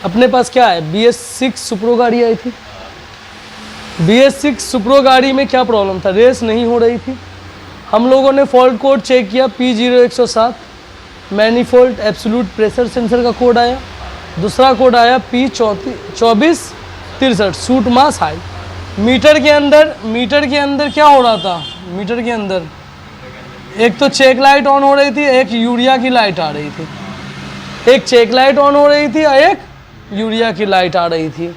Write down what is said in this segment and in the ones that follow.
अपने पास क्या है, BS6 सुप्रो गाड़ी आई थी। BS6 सुप्रो गाड़ी में क्या प्रॉब्लम था, रेस नहीं हो रही थी। हम लोगों ने फॉल्ट कोड चेक किया, P0107 manifold absolute pressure sensor का कोड आया। दूसरा कोड आया P2463 सूट मास हाई। मीटर के अंदर क्या हो रहा था, मीटर के अंदर एक तो चेक लाइट ऑन हो रही थी, एक यूरिया की लाइट आ रही थी। एक चेक लाइट ऑन हो रही थी और एक यूरिया की लाइट आ रही थी।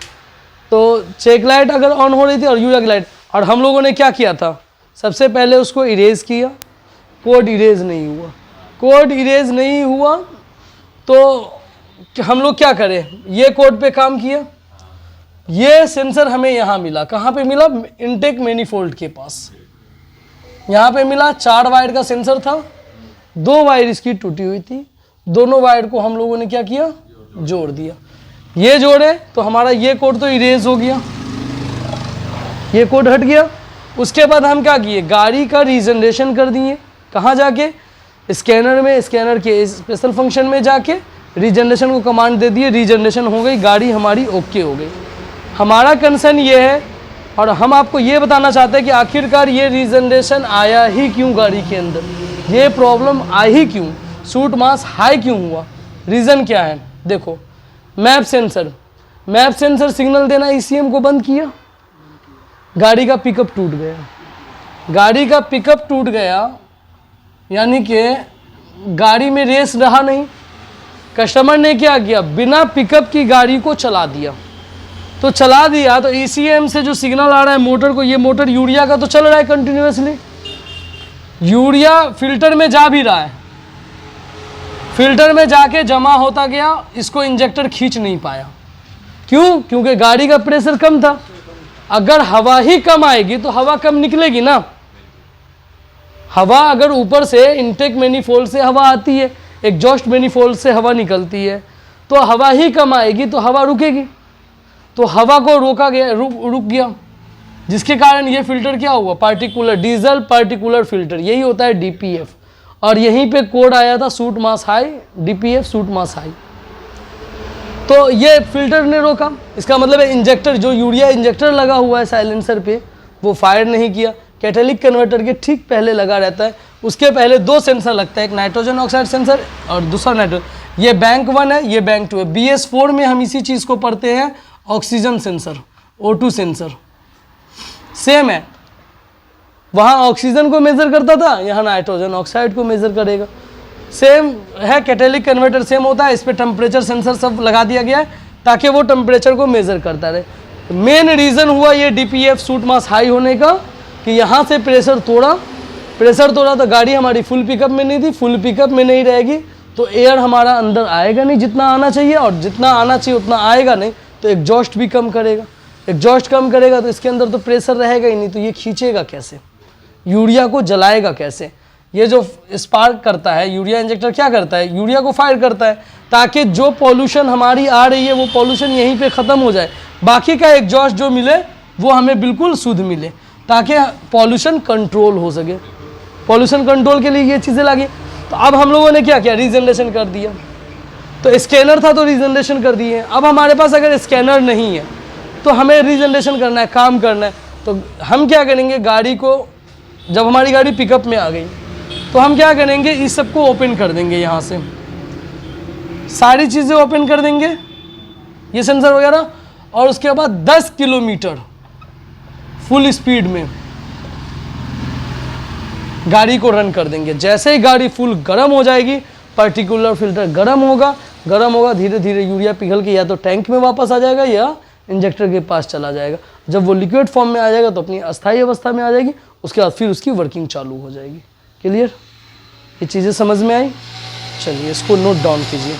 तो चेक लाइट अगर ऑन हो रही थी और यूरिया की लाइट, और हम लोगों ने क्या किया था, सबसे पहले उसको इरेज किया, कोड इरेज नहीं हुआ। कोड इरेज नहीं हुआ तो हम लोग क्या करें, ये कोड पे काम किया। ये सेंसर हमें यहाँ मिला, कहाँ पे मिला, इनटेक मैनीफोल्ड के पास। यहाँ पे मिला, 4 वायर का सेंसर था, 2 वायर इसकी टूटी हुई थी। दोनों वायर को हम लोगों ने क्या किया, जोड़ दिया। ये जोड़े तो हमारा ये कोड तो इरेज हो गया, ये कोड हट गया। उसके बाद हम क्या किए, गाड़ी का रीजनरेशन कर दिए। कहाँ जाके, स्कैनर में, स्कैनर के स्पेशल फंक्शन में जाके रीजनरेशन को कमांड दे दिए। रीजनरेशन हो गई, गाड़ी हमारी ओके हो गई। हमारा कंसर्न ये है और हम आपको ये बताना चाहते हैं कि आखिरकार ये रीजनरेशन आया ही क्यों, गाड़ी के अंदर ये प्रॉब्लम आई ही क्यों, सूट मास हाई क्यों हुआ, रीज़न क्या है। देखो, मैप सेंसर सिग्नल देना ECM को बंद किया, गाड़ी का पिकअप टूट गया। गाड़ी का पिकअप टूट गया यानी कि गाड़ी में रेस रहा नहीं। कस्टमर ने क्या किया, बिना पिकअप की गाड़ी को चला दिया। तो चला दिया तो ECM से जो सिग्नल आ रहा है मोटर को, ये मोटर यूरिया का तो चल रहा है कंटिन्यूसली, यूरिया फिल्टर में जा भी रहा है, फिल्टर में जाके जमा होता गया, इसको इंजेक्टर खींच नहीं पाया। क्यों, क्योंकि गाड़ी का प्रेशर कम था। अगर हवा ही कम आएगी तो हवा कम निकलेगी ना। हवा अगर ऊपर से इनटेक मैनीफोल्ड से हवा आती है, एग्जॉस्ट मैनीफोल्ड से हवा निकलती है, तो हवा ही कम आएगी तो हवा रुकेगी। तो हवा को रोका गया, रुक गया, जिसके कारण ये फिल्टर क्या हुआ, पार्टिकुलर डीजल पार्टिकुलर फिल्टर, यही होता है DPF। और यहीं पे कोड आया था सूट मास हाई, DPF सूट मास हाई। तो ये फिल्टर ने रोका, इसका मतलब है इंजेक्टर, जो यूरिया इंजेक्टर लगा हुआ है साइलेंसर पे, वो फायर नहीं किया। कैटेलिक कन्वर्टर के ठीक पहले लगा रहता है, उसके पहले 2 सेंसर लगता है, एक नाइट्रोजन ऑक्साइड सेंसर और दूसरा नाइट्रोजन। ये बैंक 1 है, ये बैंक 2 है। BS4 में हम इसी चीज़ को पढ़ते हैं, oxygen sensor, O2 sensor same है। वहाँ ऑक्सीजन को मेज़र करता था, यहाँ नाइट्रोजन ऑक्साइड को मेज़र करेगा। सेम है, कैटेलिक कन्वर्टर सेम होता है। इस पर टेम्परेचर सेंसर सब लगा दिया गया है ताकि वो टेम्परेचर को मेज़र करता रहे। मेन रीज़न हुआ ये DPF सूट मास हाई होने का कि यहाँ से प्रेशर तोड़ा तो गाड़ी हमारी फुल पिकअप में नहीं थी। फुल पिकअप में नहीं रहेगी तो एयर हमारा अंदर आएगा नहीं जितना आना चाहिए, और जितना आना चाहिए उतना आएगा नहीं, तो एग्जॉस्ट भी कम करेगा। एग्जॉस्ट कम करेगा तो इसके अंदर तो प्रेशर रहेगा ही नहीं, तो ये खींचेगा कैसे, यूरिया को जलाएगा कैसे। ये जो स्पार्क करता है, यूरिया इंजेक्टर क्या करता है, यूरिया को फायर करता है ताकि जो पॉल्यूशन हमारी आ रही है वो पॉल्यूशन यहीं पे ख़त्म हो जाए, बाकी का एग्जॉस्ट जो मिले वो हमें बिल्कुल शुद्ध मिले, ताकि पॉल्यूशन कंट्रोल हो सके। पॉल्यूशन कंट्रोल के लिए ये चीज़ें लगी। तो अब हम लोगों ने क्या किया, रीजनरेशन कर दिया। तो स्कैनर था तो रीजनरेशन कर दिए। अब हमारे पास अगर स्कैनर नहीं है तो हमें रीजनरेशन करना है, काम करना है। तो हम क्या करेंगे, गाड़ी को जब हमारी गाड़ी पिकअप में आ गई तो हम क्या करेंगे, इस सबको ओपन कर देंगे, यहाँ से सारी चीज़ें ओपन कर देंगे, ये सेंसर वगैरह, और उसके बाद 10 किलोमीटर फुल स्पीड में गाड़ी को रन कर देंगे। जैसे ही गाड़ी फुल गर्म हो जाएगी, पर्टिकुलर फिल्टर गर्म होगा, धीरे धीरे यूरिया पिघल के या तो टैंक में वापस आ जाएगा या इंजेक्टर के पास चला जाएगा। जब वो लिक्विड फॉर्म में आ जाएगा तो अपनी अस्थायी अवस्था में आ जाएगी, उसके बाद फिर उसकी वर्किंग चालू हो जाएगी। क्लियर, ये चीज़ें समझ में आई? चलिए इसको नोट डाउन कीजिए।